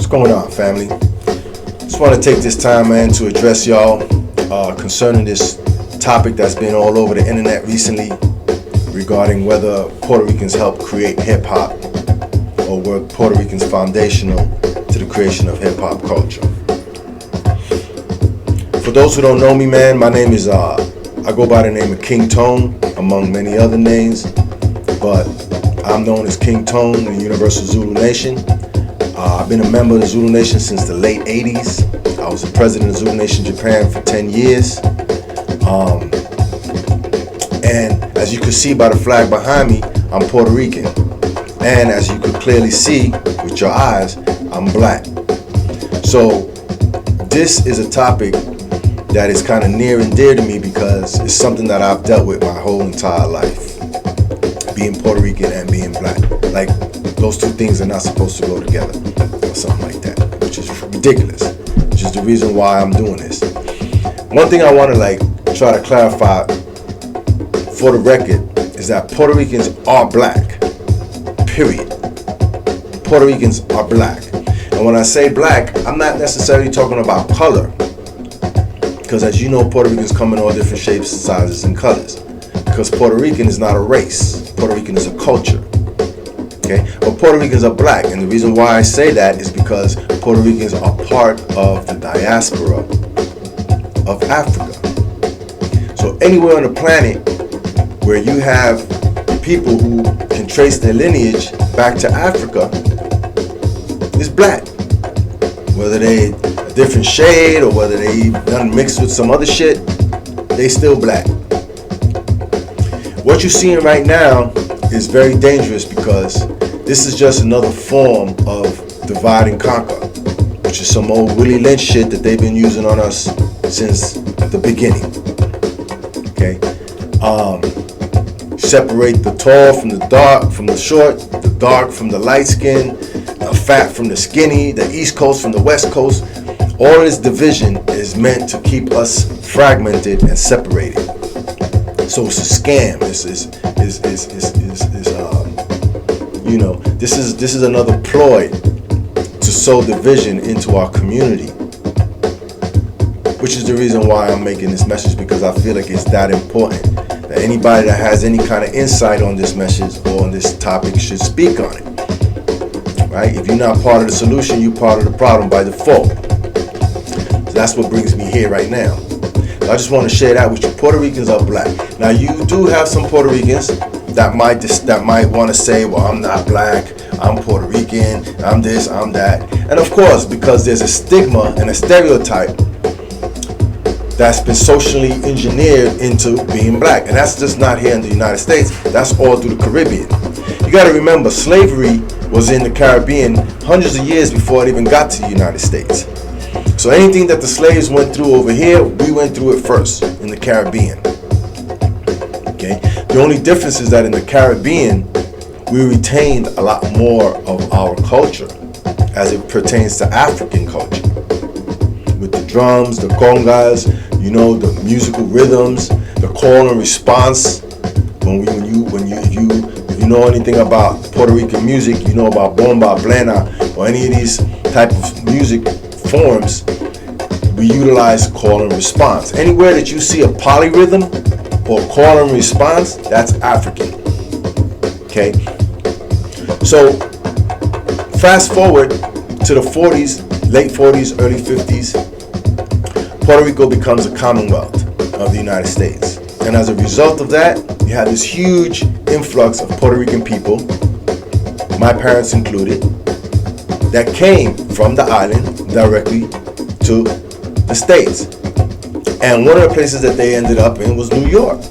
What's going on, family? Just want to take this time, man, to address y'all concerning this topic that's been all over the internet recently regarding whether Puerto Ricans help create hip-hop or were Puerto Ricans foundational to the creation of hip-hop culture. For those who don't know me, man, my name is, I go by the name of King Tone, among many other names, but I'm known as King Tone in the Universal Zulu Nation. I've been a member of the Zulu Nation since the late 80s. I was the president of Zulu Nation Japan for 10 years. And as you can see by the flag behind me, I'm Puerto Rican. And as you could clearly see with your eyes, I'm black. So this is a topic that is kind of near and dear to me because it's something that I've dealt with my whole entire life. Being Puerto Rican and being black. Like, those two things are not supposed to go together or something like that, which is ridiculous, which is the reason why I'm doing this. One thing I want to try to clarify for the record is that Puerto Ricans are black, period. Puerto Ricans are black. And when I say black, I'm not necessarily talking about color, because as you know, Puerto Ricans come in all different shapes, sizes, and colors, because Puerto Rican is not a race. Puerto Rican is a culture. Okay? But Puerto Ricans are black, and the reason why I say that is because Puerto Ricans are part of the diaspora of Africa. So anywhere on the planet where you have people who can trace their lineage back to Africa is black. Whether they a different shade or whether they done mixed with some other shit, they still black. What you're seeing right now is very dangerous because this is just another form of divide and conquer, which is some old Willie Lynch shit that they've been using on us since the beginning. Okay? Separate the tall from the dark, from the short, the dark from the light skin, the fat from the skinny, the East Coast from the West Coast. All this division is meant to keep us fragmented and separated. So it's a scam. This is another ploy to sow division into our community, which is the reason why I'm making this message, because I feel like it's that important that anybody that has any kind of insight on this message or on this topic should speak on it. Right? If you're not part of the solution, you're part of the problem by default. So that's what brings me here right now. I just want to share that with you. Puerto Ricans are black. Now, you do have some Puerto Ricans that might want to say, well, I'm not black, I'm Puerto Rican, I'm this, I'm that. And of course, because there's a stigma and a stereotype that's been socially engineered into being black. And that's just not here in the United States. That's all through the Caribbean. You got to remember, slavery was in the Caribbean hundreds of years before it even got to the United States. So anything that the slaves went through over here, we went through it first in the Caribbean. Okay? The only difference is that in the Caribbean, we retained a lot more of our culture as it pertains to African culture. With the drums, the congas, the musical rhythms, the call and response. If you know anything about Puerto Rican music, you know about bomba, plena, or any of these type of music forms, we utilize call and response. Anywhere that you see a polyrhythm or call and response, that's African. Okay? So fast forward to the 40s, late 40s, early 50s, Puerto Rico becomes a commonwealth of the United States. And as a result of that, you have this huge influx of Puerto Rican people, my parents included, that came from the island directly to the States. And one of the places that they ended up in was New York.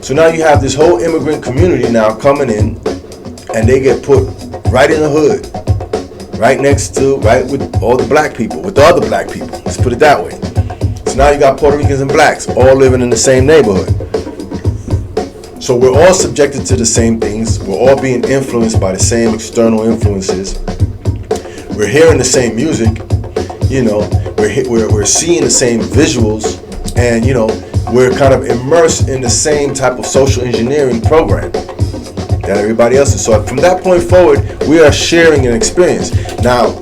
So now you have this whole immigrant community now coming in, and they get put right in the hood, right with all the black people, with the other black people. Let's put it that way. So now you got Puerto Ricans and blacks all living in the same neighborhood. So we're all subjected to the same things. We're all being influenced by the same external influences. We're hearing the same music, we're seeing the same visuals, and we're kind of immersed in the same type of social engineering program that everybody else is. So from that point forward, we are sharing an experience. Now,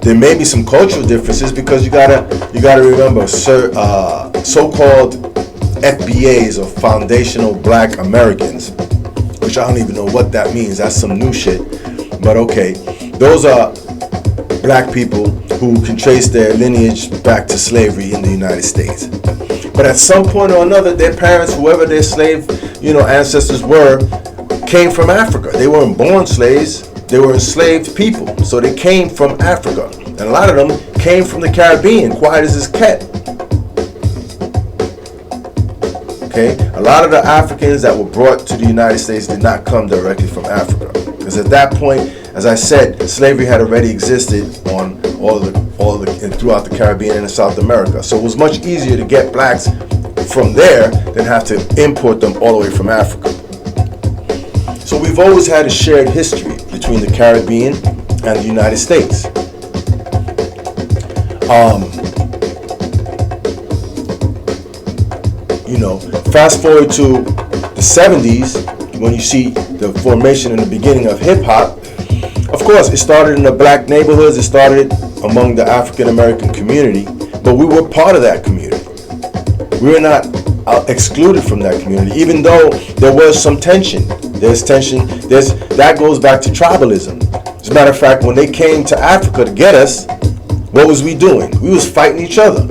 there may be some cultural differences because you gotta remember, so-called FBAs, or Foundational Black Americans, which I don't even know what that means. That's some new shit. But okay, those are black people who can trace their lineage back to slavery in the United States. But at some point or another, their parents, whoever their slave, ancestors were, came from Africa. They weren't born slaves. They were enslaved people. So they came from Africa. And a lot of them came from the Caribbean, quiet as it's kept. Okay? A lot of the Africans that were brought to the United States did not come directly from Africa. Because at that point, as I said, slavery had already existed on throughout the Caribbean and in South America. So it was much easier to get blacks from there than have to import them all the way from Africa. So we've always had a shared history between the Caribbean and the United States. Fast forward to the 70s, when you see the formation and the beginning of hip hop. Of course, it started in the black neighborhoods, it started among the African American community, but we were part of that community. We were not excluded from that community, even though there was some tension. There's tension, that goes back to tribalism. As a matter of fact, when they came to Africa to get us, what was we doing? We was fighting each other,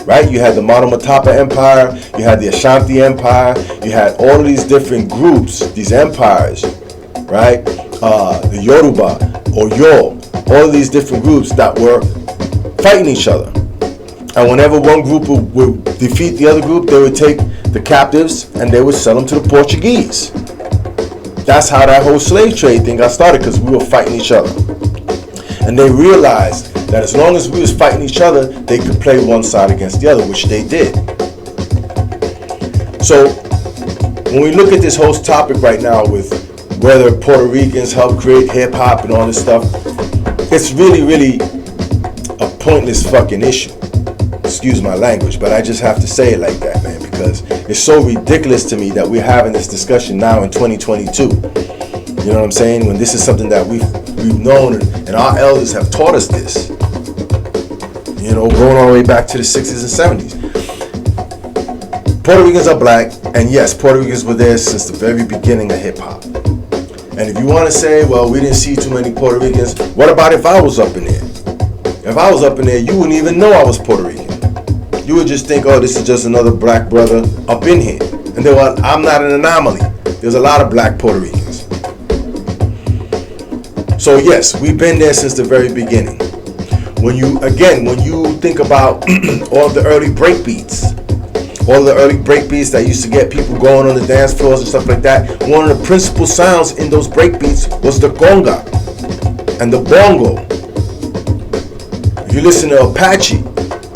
right? You had the Monomatapa Empire, you had the Ashanti Empire, you had all of these different groups, these empires, right? The Yoruba or Yo, all of these different groups that were fighting each other. And whenever one group would defeat the other group, they would take the captives and they would sell them to the Portuguese. That's how that whole slave trade thing got started, because we were fighting each other. And they realized that as long as we was fighting each other, they could play one side against the other, which they did. So when we look at this whole topic right now with whether Puerto Ricans helped create hip hop and all this stuff, it's really, really a pointless fucking issue. Excuse my language, but I just have to say it like that, man, because it's so ridiculous to me that we're having this discussion now in 2022. You know what I'm saying? When this is something that we've known and our elders have taught us this. Going all the way back to the 60s and 70s. Puerto Ricans are black, and yes, Puerto Ricans were there since the very beginning of hip hop. And if you want to say, well, we didn't see too many Puerto Ricans, what about if I was up in there? If I was up in there, you wouldn't even know I was Puerto Rican. You would just think, oh, this is just another black brother up in here. And then, well, I'm not an anomaly. There's a lot of black Puerto Ricans. So yes, we've been there since the very beginning. When you think about all the early break beats, that used to get people going on the dance floors and stuff like that, one of the principal sounds in those break beats was the conga and the bongo. If you listen to Apache,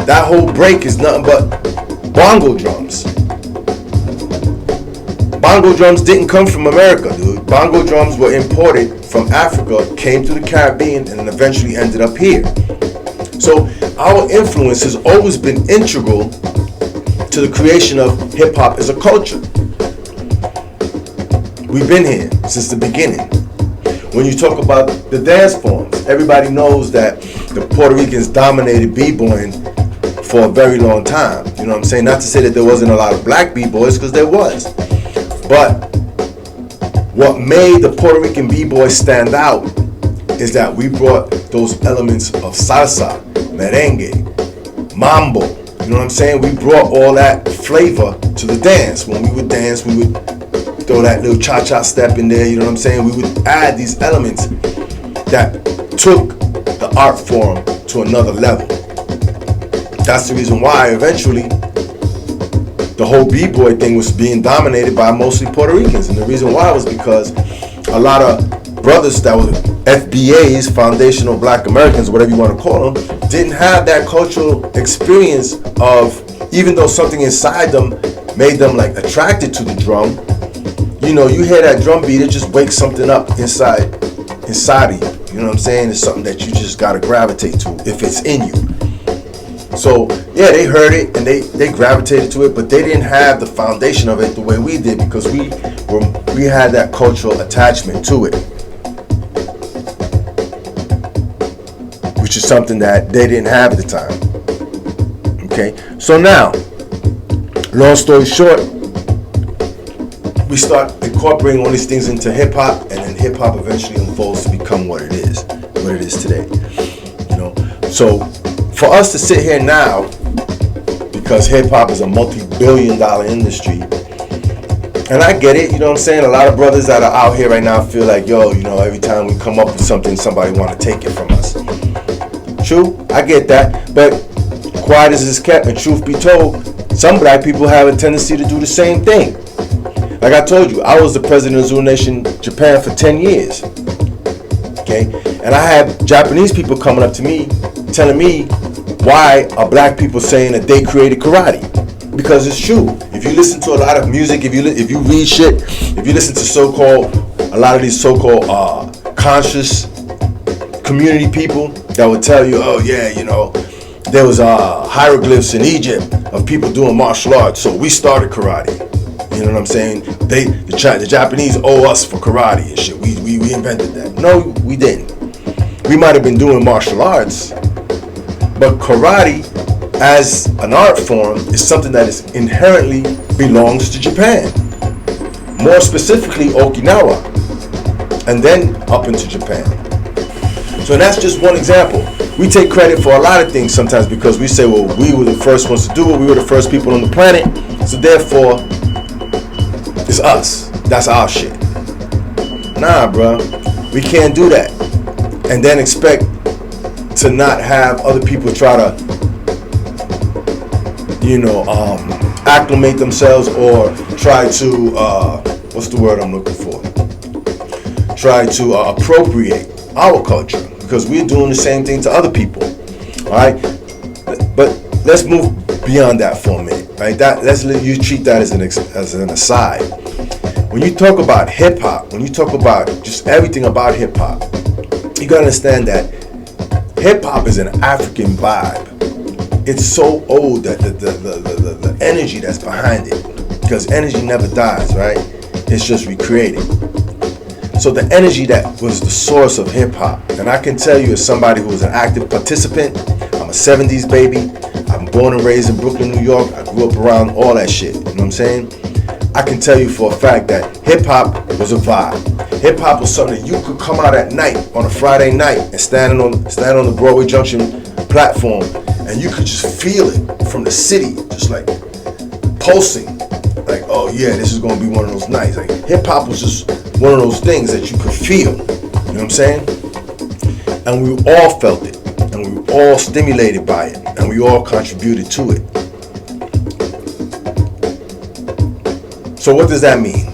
that whole break is nothing but bongo drums. Bongo drums didn't come from America, dude. Bongo drums were imported from Africa, came to the Caribbean, and then eventually ended up here. So our influence has always been integral to the creation of hip-hop as a culture. We've been here since the beginning. When you talk about the dance forms, everybody knows that the Puerto Ricans dominated b-boying for a very long time. You know what I'm saying? Not to say that there wasn't a lot of black b-boys, because there was. But what made the Puerto Rican b-boys stand out is that we brought those elements of salsa, merengue, mambo. You know what I'm saying? We brought all that flavor to the dance. When we would dance, we would throw that little cha-cha step in there. You know what I'm saying? We would add these elements that took the art form to another level. That's the reason why eventually the whole b-boy thing was being dominated by mostly Puerto Ricans. And the reason why was because a lot of brothers that were FBAs, Foundational Black Americans, whatever you want to call them, didn't have that cultural experience of, even though something inside them made them like attracted to the drum, you hear that drum beat, it just wakes something up inside of you. You know what I'm saying? It's something that you just got to gravitate to if it's in you. So yeah, they heard it and they gravitated to it, but they didn't have the foundation of it the way we did, because we had that cultural attachment to it. Which which is something that they didn't have at the time. Okay, so now, long story short, we start incorporating all these things into hip hop, and then hip hop eventually unfolds to become what it is today. You know, so for us to sit here now, because hip hop is a multi-billion-dollar industry, and I get it, you know what I'm saying? A lot of brothers that are out here right now feel like, yo, you know, every time we come up with something, somebody want to take it from us. True, I get that, but quiet as it's kept, and truth be told, some black people have a tendency to do the same thing. Like I told you, I was the president of Zulu Nation Japan for 10 years. Okay, and I had Japanese people coming up to me, telling me, why are black people saying that they created karate? Because it's true. If you listen to a lot of music, if you read shit, if you listen to a lot of these so-called conscious community people that would tell you, oh yeah, you know, there was hieroglyphs in Egypt of people doing martial arts, so we started karate. You know what I'm saying? The Japanese owe us for karate and shit. We invented that. No, we didn't. We might have been doing martial arts, but karate as an art form is something that is inherently belongs to Japan. More specifically, Okinawa, and then up into Japan. So that's just one example. We take credit for a lot of things sometimes because we say, well, we were the first ones to do it. We were the first people on the planet. So therefore, it's us. That's our shit. Nah, bro. We can't do that. And then expect to not have other people try to, you know, acclimate themselves or try to, what's the word I'm looking for? Try to appropriate our culture, because we're doing the same thing to other people. All right? But let's move beyond that for a minute. Right? Let's let you treat that as an aside. When you talk about hip hop, when you talk about just everything about hip hop, you gotta understand that hip hop is an African vibe. It's so old that the energy that's behind it, because energy never dies, right? It's just recreated. So the energy that was the source of hip hop, and I can tell you as somebody who was an active participant, I'm a 70s baby. I'm born and raised in Brooklyn, New York. I grew up around all that shit. You know what I'm saying? I can tell you for a fact that hip hop was a vibe. Hip hop was something that you could come out at night on a Friday night and stand on the Broadway Junction platform, and you could just feel it from the city, just like pulsing. Like, oh yeah, this is gonna be one of those nights. Like hip hop was just one of those things that you could feel. You know what I'm saying? And we all felt it, and we were all stimulated by it, and we all contributed to it. So what does that mean?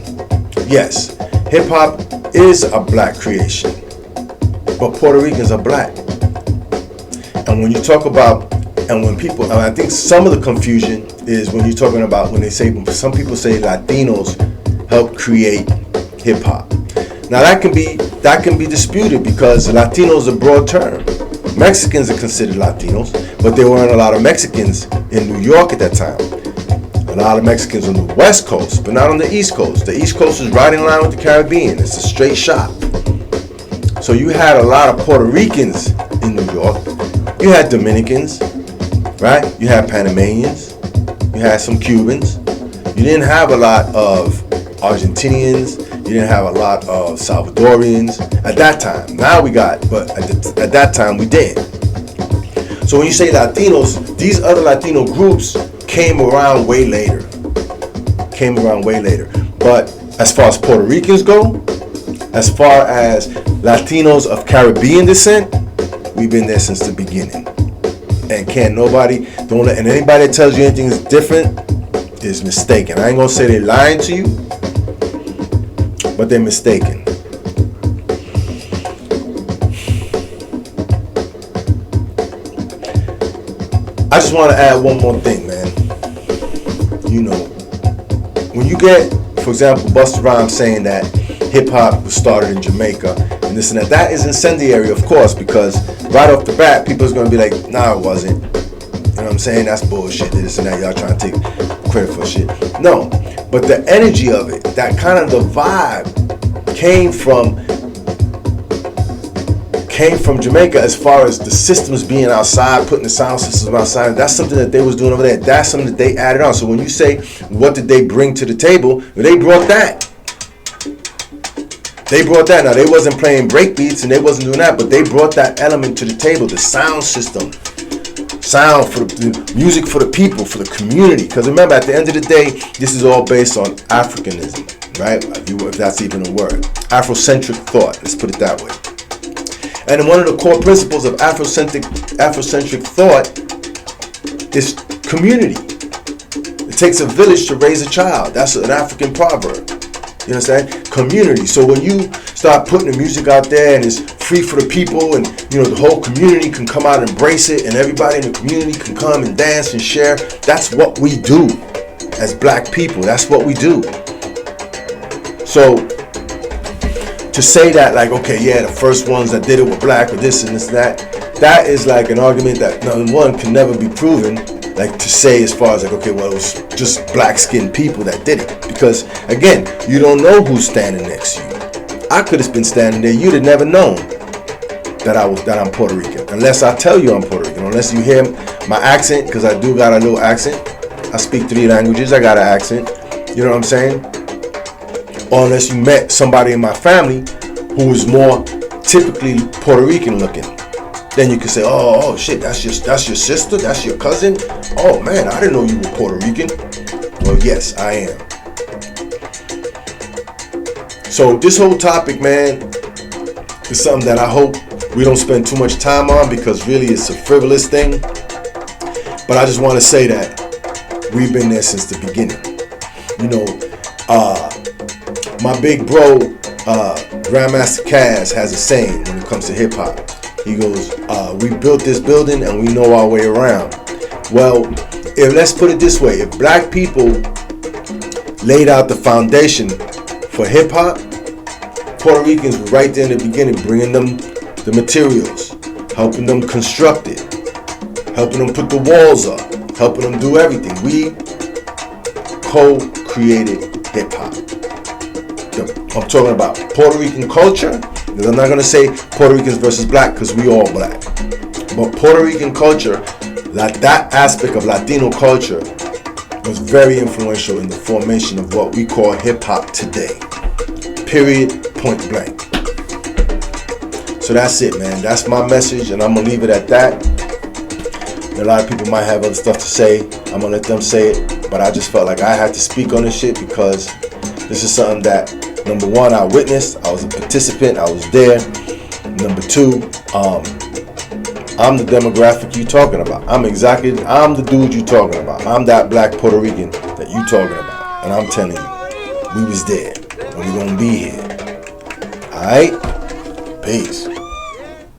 Yes, hip hop is a black creation, but Puerto Ricans are black. And when you talk about, and when people, and I think some of the confusion is when you're talking about, when they say, some people say Latinos help create hip hop. Now that can be disputed, because Latino is a broad term. Mexicans are considered Latinos, but there weren't a lot of Mexicans in New York at that time. A lot of Mexicans on the West Coast, but not on the East Coast. The East Coast is right in line with the Caribbean. It's a straight shot. So you had a lot of Puerto Ricans in New York. You had Dominicans, right? You had Panamanians. You had some Cubans. You didn't have a lot of Argentinians. You didn't have a lot of Salvadorians at that time. Now we got, but at that time we didn't. So when you say Latinos, these other Latino groups came around way later. But as far as Puerto Ricans go, as far as Latinos of Caribbean descent, we've been there since the beginning. And and anybody that tells you anything is different is mistaken. I ain't gonna say they're lying to you, but they're mistaken. I just want to add one more thing, man. You know, when you get, for example, Busta Rhymes saying that hip-hop was started in Jamaica and this and that, that is incendiary, of course, because right off the bat, people's going to be like, nah, it wasn't. You know what I'm saying? That's bullshit, this and that. Y'all trying to take credit for shit. No, but the energy of it, that kind of the vibe came came from Jamaica as far as the systems being outside, putting the sound systems outside. That's something that they was doing over there. That's something that they added on. So when you say, what did they bring to the table? They brought that. They brought that. Now, they wasn't playing break beats and they wasn't doing that, but they brought that element to the table, the sound system. Sound for the music for the people, for the community. Because remember, at the end of the day, this is all based on Africanism, right? If that's even a word. Afrocentric thought, let's put it that way. And one of the core principles of Afrocentric thought is community. It takes a village to raise a child. That's an African proverb. You understand? Community. So when you start putting the music out there and it's free for the people, and the whole community can come out and embrace it, and everybody in the community can come and dance and share. That's what we do as black people. That's what we do. So to say that, like, okay, yeah, the first ones that did it were black or this and this and that is like an argument that, number one, can never be proven. Like to say as far as like, okay, well, it was just black-skinned people that did it. Because, again, you don't know who's standing next to you. I could have been standing there. You'd have never known that I'm Puerto Rican. Unless I tell you I'm Puerto Rican. Unless you hear my accent, because I do got a little accent. I speak 3 languages. I got an accent. You know what I'm saying? Or unless you met somebody in my family who was more typically Puerto Rican looking. Then you can say, oh shit, that's your sister, that's your cousin. Oh man, I didn't know you were Puerto Rican. Well, yes, I am. So this whole topic, man, is something that I hope we don't spend too much time on, because really it's a frivolous thing. But I just want to say that we've been there since the beginning. My big bro, Grandmaster Caz, has a saying when it comes to hip hop. He goes, we built this building and we know our way around. Well, let's put it this way. If black people laid out the foundation for hip hop, Puerto Ricans were right there in the beginning, bringing them the materials, helping them construct it, helping them put the walls up, helping them do everything. We co-created hip hop. I'm talking about Puerto Rican culture. I'm not going to say Puerto Ricans versus black, because we all black. But Puerto Rican culture, that aspect of Latino culture was very influential in the formation of what we call hip-hop today. Period, point blank. So that's it, man. That's my message, and I'm going to leave it at that. A lot of people might have other stuff to say. I'm going to let them say it. But I just felt like I had to speak on this shit, because this is something that, number one, I witnessed. I was a participant. I was there. Number two, I'm the demographic you talking about. I'm the dude you talking about. I'm that black Puerto Rican that you talking about. And I'm telling you, we was there. And we gonna be here. Alright? Peace.